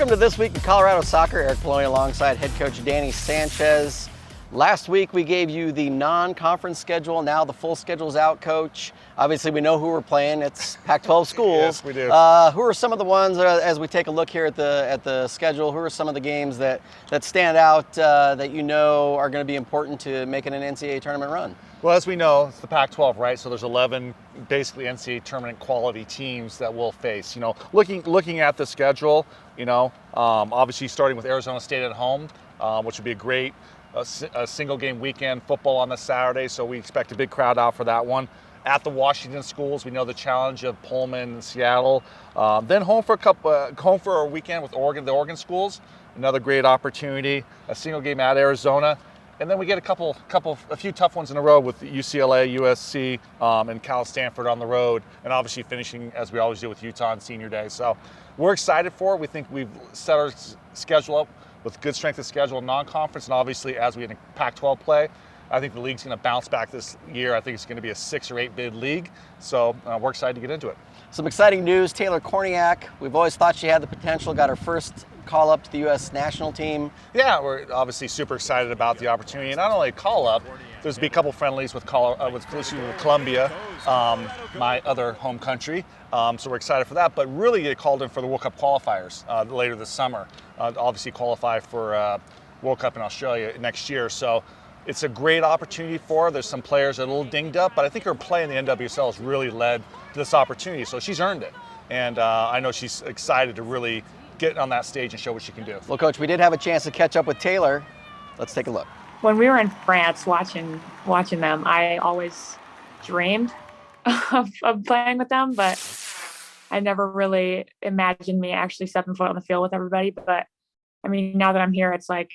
Welcome to This Week in Colorado Soccer. Eric Poloni alongside head coach Danny Sanchez. Last week we gave you the non-conference schedule. Now the full schedule's out, Coach. Obviously we know who we're playing. It's Pac-12 schools. Yes, we do. Who are some of the ones, as we take a look here at the schedule, who are some of the games that stand out that you know are going to be important to making an NCAA tournament run? Well, as we know, it's the Pac-12, right? So there's 11 basically NCAA tournament quality teams that we'll face. You know, looking at the schedule, you know, obviously starting with Arizona State at home, which would be a great single game weekend, football on the Saturday, so we expect a big crowd out for that one. At the Washington schools, we know the challenge of Pullman and Seattle. Then home for a weekend with Oregon, the Oregon schools, another great opportunity. A single game at Arizona. And then we get a few tough ones in a row with UCLA, USC, and Cal Stanford on the road, and obviously finishing as we always do with Utah on Senior Day. So we're excited for it. We think we've set our schedule up with good strength of schedule, non-conference, and obviously as we in Pac-12 play, I think the league's going to bounce back this year. I think it's going to be a 6 or 8 bid league, so we're excited to get into it. Some exciting news. Taylor Kornieck, we've always thought she had the potential, got her first call up to the U.S. national team. Yeah, we're obviously super excited about the opportunity. Not only a call up, there's be a couple friendlies with Colombia, my other home country. So we're excited for that. But really, get called in for the World Cup qualifiers later this summer. Obviously, qualify for World Cup in Australia next year. So it's a great opportunity for her. There's some players that are a little dinged up, but I think her play in the NWSL has really led to this opportunity. So she's earned it, and I know she's excited to really get on that stage and show what she can do. Well, Coach, we did have a chance to catch up with Taylor. Let's take a look. When we were in France watching them, I always dreamed of playing with them, but I never really imagined me actually stepping foot on the field with everybody. But I mean, now that I'm here, it's like,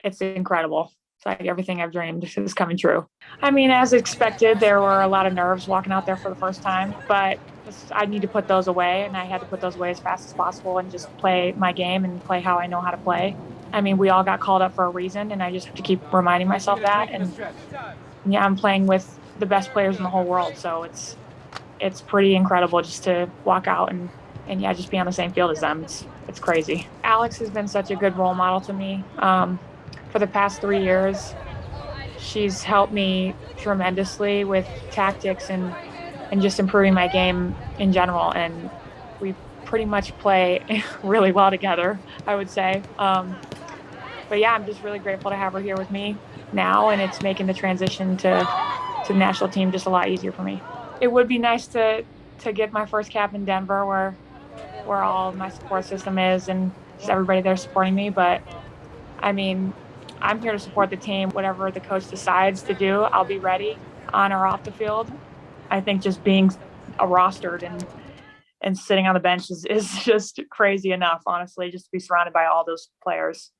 it's incredible. It's like everything I've dreamed is coming true. I mean, as expected, there were a lot of nerves walking out there for the first time, but I need to put those away, and I had to put those away as fast as possible and just play my game and play how I know how to play. I mean, we all got called up for a reason, and I just have to keep reminding myself that. And yeah, I'm playing with the best players in the whole world, so it's pretty incredible just to walk out and yeah, just be on the same field as them. It's crazy. Alex has been such a good role model to me. For the past 3 years, she's helped me tremendously with tactics and just improving my game in general. And we pretty much play really well together, I would say. But yeah, I'm just really grateful to have her here with me now, and it's making the transition to the national team just a lot easier for me. It would be nice to get my first cap in Denver, where all of my support system is and just everybody there supporting me. But I mean, I'm here to support the team. Whatever the coach decides to do, I'll be ready on or off the field. I think just being rostered and sitting on the bench is just crazy enough, honestly, just to be surrounded by all those players.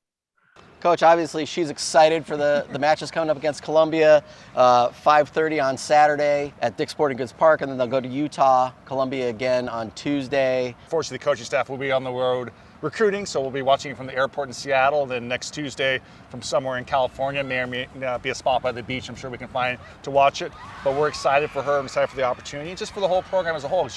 Coach, obviously she's excited for the matches coming up against Columbia, 5:30 on Saturday at Dick's Sporting Goods Park, and then they'll go to Utah, Columbia again on Tuesday. Fortunately, the coaching staff will be on the road recruiting, so we'll be watching it from the airport in Seattle. Then next Tuesday from somewhere in California, may or may not be a spot by the beach, I'm sure we can find to watch it. But we're excited for her and excited for the opportunity, and just for the whole program as a whole.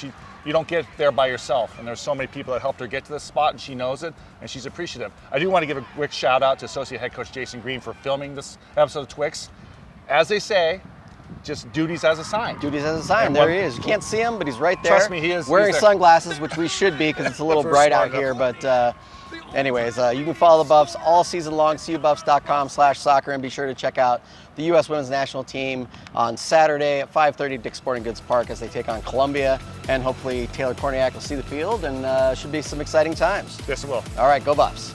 You don't get there by yourself, and there's so many people that helped her get to this spot, and she knows it, and she's appreciative. I do want to give a quick shout out to Associate Head Coach Jason Green for filming this episode of Twix. As they say, just duties as assigned. Duties as assigned. There he is. You can't see him, but he's right there. Trust me, he is. Wearing sunglasses, which we should be because it's a little bright out here. But anyways, you can follow the Buffs all season long, cubuffs.com/soccer, and be sure to check out the U.S. Women's National Team on Saturday at 5:30 at Dick's Sporting Goods Park as they take on Columbia. And hopefully Taylor Kornieck will see the field, and should be some exciting times. Yes, it will. All right, go Buffs.